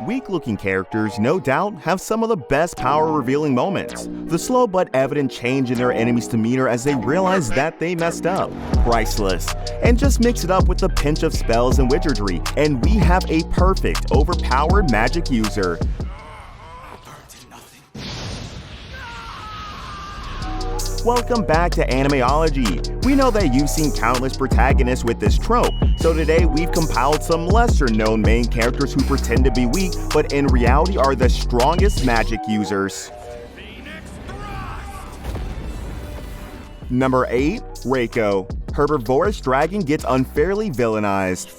Weak-looking characters, no doubt, have some of the best power-revealing moments. The slow but evident change in their enemy's demeanor as they realize that they messed up. Priceless. And just mix it up with a pinch of spells and wizardry, and we have a perfect, overpowered magic user. Welcome back to Animeology. We know that you've seen countless protagonists with this trope, so today we've compiled some lesser-known main characters who pretend to be weak, but in reality are the strongest magic users. Number 8. Reiko. Herbivorous dragon gets unfairly villainized.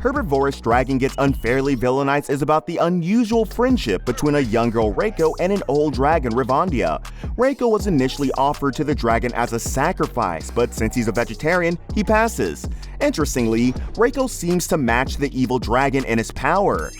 Herbivorous Dragon Gets Unfairly Villainized is about the unusual friendship between a young girl Reiko and an old dragon Rayogami. Reiko was initially offered to the dragon as a sacrifice, but since he's a vegetarian, he passes. Interestingly, Reiko seems to match the evil dragon in his power.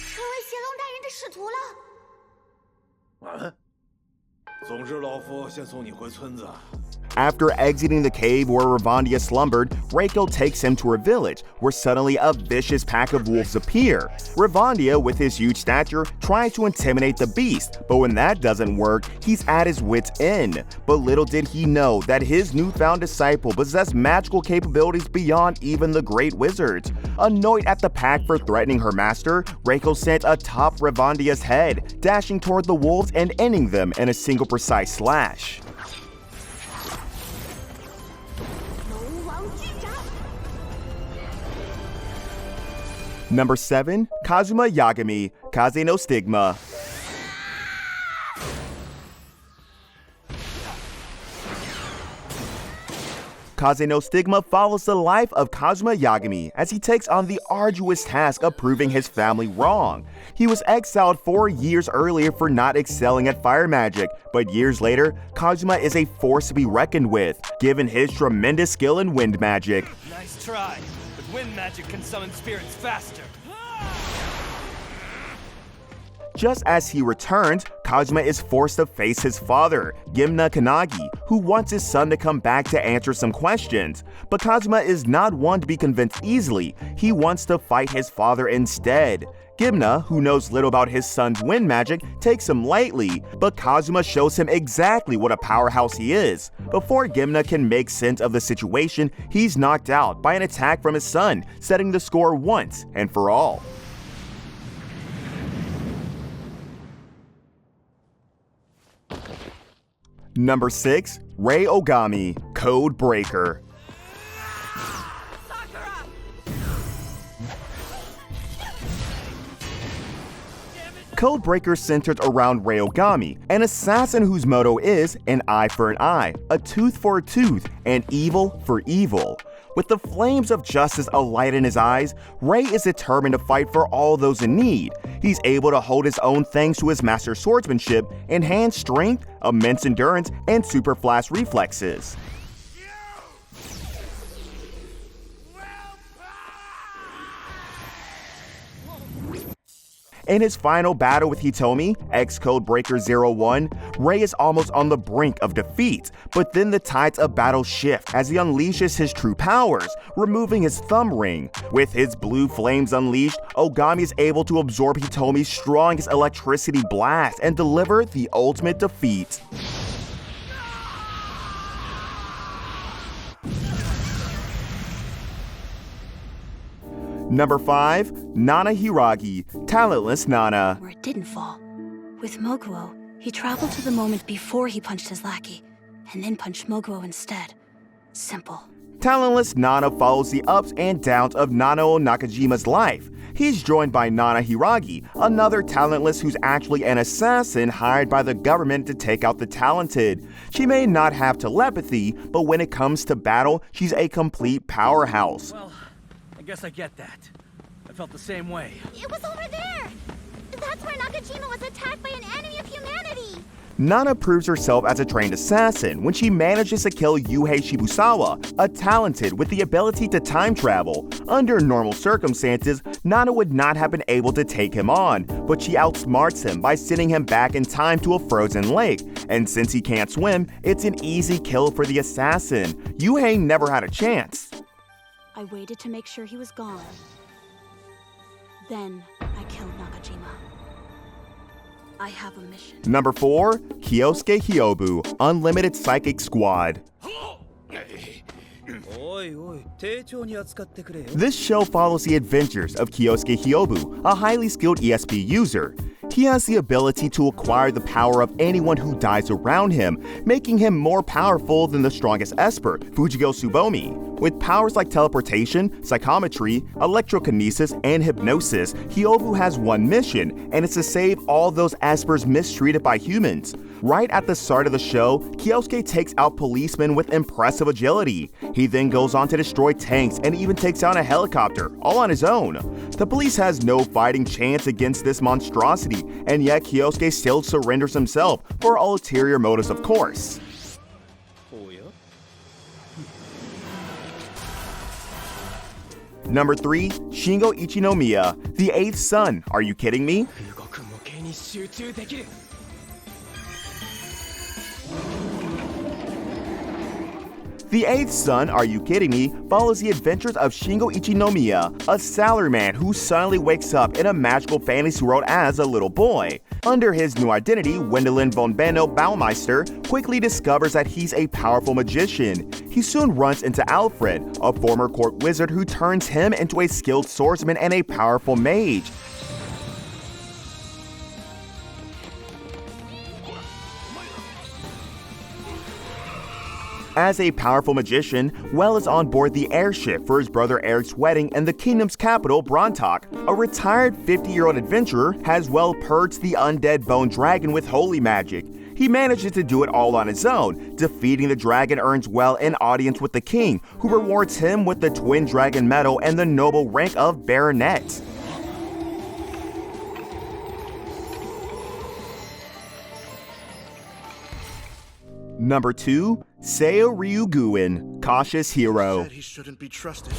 After exiting the cave where Rayogami slumbered, Reiko takes him to her village, where suddenly a vicious pack of wolves appear. Rayogami, with his huge stature, tries to intimidate the beast, but when that doesn't work, he's at his wit's end. But little did he know that his newfound disciple possessed magical capabilities beyond even the great wizards. Annoyed at the pack for threatening her master, Reiko sent atop Rayogami's head, dashing toward the wolves and ending them in a single precise slash. Number 7. Kazuma Yagami, Kaze no Stigma. Kaze no Stigma follows the life of Kazuma Yagami as he takes on the arduous task of proving his family wrong. He was exiled 4 years earlier for not excelling at fire magic, but years later, Kazuma is a force to be reckoned with, given his tremendous skill in wind magic. Nice try, but wind magic can summon spirits faster. Just as he returns, Kazuma is forced to face his father, Gimna Kanagi, who wants his son to come back to answer some questions. But Kazuma is not one to be convinced easily. He wants to fight his father instead. Gimna, who knows little about his son's wind magic, takes him lightly, but Kazuma shows him exactly what a powerhouse he is. Before Gimna can make sense of the situation, he's knocked out by an attack from his son, setting the score once and for all. Number 6. Rayogami, Code Breaker. Codebreaker centers around Rayogami, an assassin whose motto is an eye for an eye, a tooth for a tooth, and evil for evil. With the flames of justice alight in his eyes, Ray is determined to fight for all those in need. He's able to hold his own thanks to his master's swordsmanship, enhanced strength, immense endurance, and super flash reflexes. In his final battle with Hitomi, ex-Codebreaker 01, Ray is almost on the brink of defeat, but then the tides of battle shift as he unleashes his true powers, removing his thumb ring. With his blue flames unleashed, Ogami is able to absorb Hitomi's strongest electricity blast and deliver the ultimate defeat. Number 5. Nana Hiragi, Talentless Nana. Where it didn't fall. With Mokuo, he traveled to the moment before he punched his lackey, and then punched Mokuo instead. Simple. Talentless Nana follows the ups and downs of Nanao Nakajima's life. He's joined by Nana Hiragi, another talentless who's actually an assassin hired by the government to take out the talented. She may not have telepathy, but when it comes to battle, she's a complete powerhouse. Well, I guess I get that. I felt the same way. It was over there! That's where Nakajima was attacked by an enemy of humanity! Nana proves herself as a trained assassin when she manages to kill Yuhei Shibusawa, a talented with the ability to time travel. Under normal circumstances, Nana would not have been able to take him on, but she outsmarts him by sending him back in time to a frozen lake. And since he can't swim, it's an easy kill for the assassin. Yuhei never had a chance. I waited to make sure he was gone. Then I killed Nakajima. I have a mission. Number 4. Kiyosuke Hyobu, Unlimited Psychic Squad. This show follows the adventures of Kiyosuke Hyobu, a highly skilled ESP user. He has the ability to acquire the power of anyone who dies around him, making him more powerful than the strongest Esper, Fujigo Tsubomi. With powers like teleportation, psychometry, electrokinesis, and hypnosis, Hyobu has one mission, and it's to save all those Espers mistreated by humans. Right at the start of the show, Kiyosuke takes out policemen with impressive agility. He then goes on to destroy tanks and even takes down a helicopter, all on his own. The police has no fighting chance against this monstrosity, and yet Kiyosuke still surrenders himself, for ulterior motives of course. Number 3. Shingo Ichinomiya, the 8th son. Are you kidding me? The 8th son, Are You Kidding Me?, follows the adventures of Shingo Ichinomiya, a salaryman who suddenly wakes up in a magical fantasy world as a little boy. Under his new identity, Wendelin von Benno Baumeister quickly discovers that he's a powerful magician. He soon runs into Alfred, a former court wizard who turns him into a skilled swordsman and a powerful mage. As a powerful magician, Well is on board the airship for his brother Eric's wedding in the kingdom's capital, Brontok. A retired 50-year-old adventurer has Well purged the undead bone dragon with holy magic. He manages to do it all on his own. Defeating the dragon earns Well an audience with the king, who rewards him with the twin dragon medal and the noble rank of baronet. Number 2. Seiya Ryuguin, Cautious Hero. Said he shouldn't be trusted.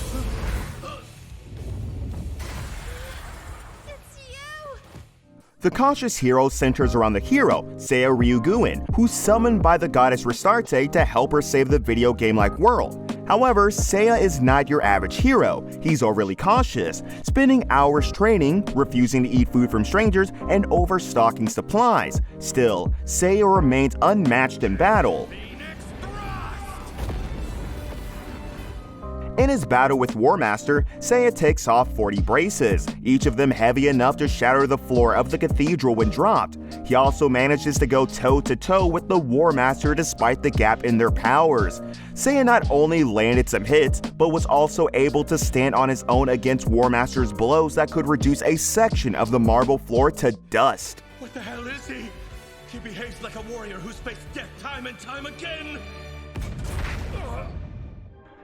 The Cautious Hero centers around the hero, Seiya Ryuguin, who's summoned by the goddess Restarte to help her save the video game-like world. However, Seiya is not your average hero. He's overly cautious, spending hours training, refusing to eat food from strangers, and overstocking supplies. Still, Seiya remains unmatched in battle. In his battle with War Master, Seiya takes off 40 braces, each of them heavy enough to shatter the floor of the cathedral when dropped. He also manages to go toe-to-toe with the War Master despite the gap in their powers. Seiya not only landed some hits, but was also able to stand on his own against War Master's blows that could reduce a section of the marble floor to dust. What the hell is he? He behaves like a warrior who's faced death time and time again.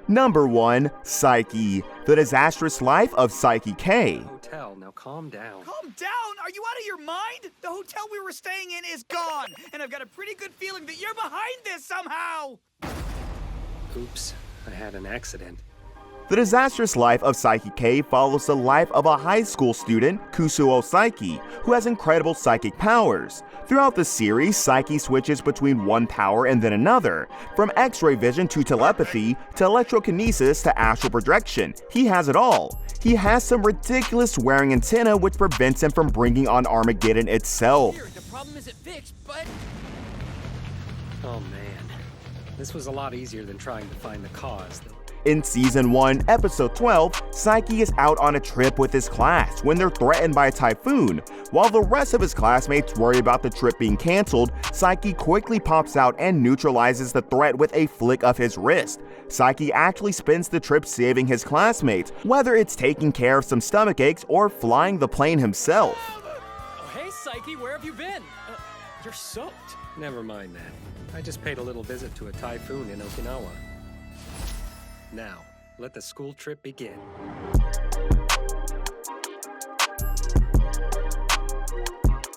Number 1. Psyche, The Disastrous Life of Psyche K. Hotel, now calm down. Calm down! Are you out of your mind? The hotel we were staying in is gone, and I've got a pretty good feeling that you're behind this somehow! Oops, I had an accident. The Disastrous Life of Psyche K follows the life of a high school student, Kusuo Psyche, who has incredible psychic powers. Throughout the series, Psyche switches between one power and then another. From X-ray vision to telepathy, to electrokinesis to astral projection, he has it all. He has some ridiculous wearing antenna which prevents him from bringing on Armageddon itself. The problem isn't fixed, but... Oh man, this was a lot easier than trying to find the cause. In Season 1, Episode 12, Psyche is out on a trip with his class when they're threatened by a typhoon. While the rest of his classmates worry about the trip being cancelled, Psyche quickly pops out and neutralizes the threat with a flick of his wrist. Psyche actually spends the trip saving his classmates, whether it's taking care of some stomach aches or flying the plane himself. Oh, hey, Psyche, where have you been? You're soaked. Never mind that. I just paid a little visit to a typhoon in Okinawa. Now, let the school trip begin.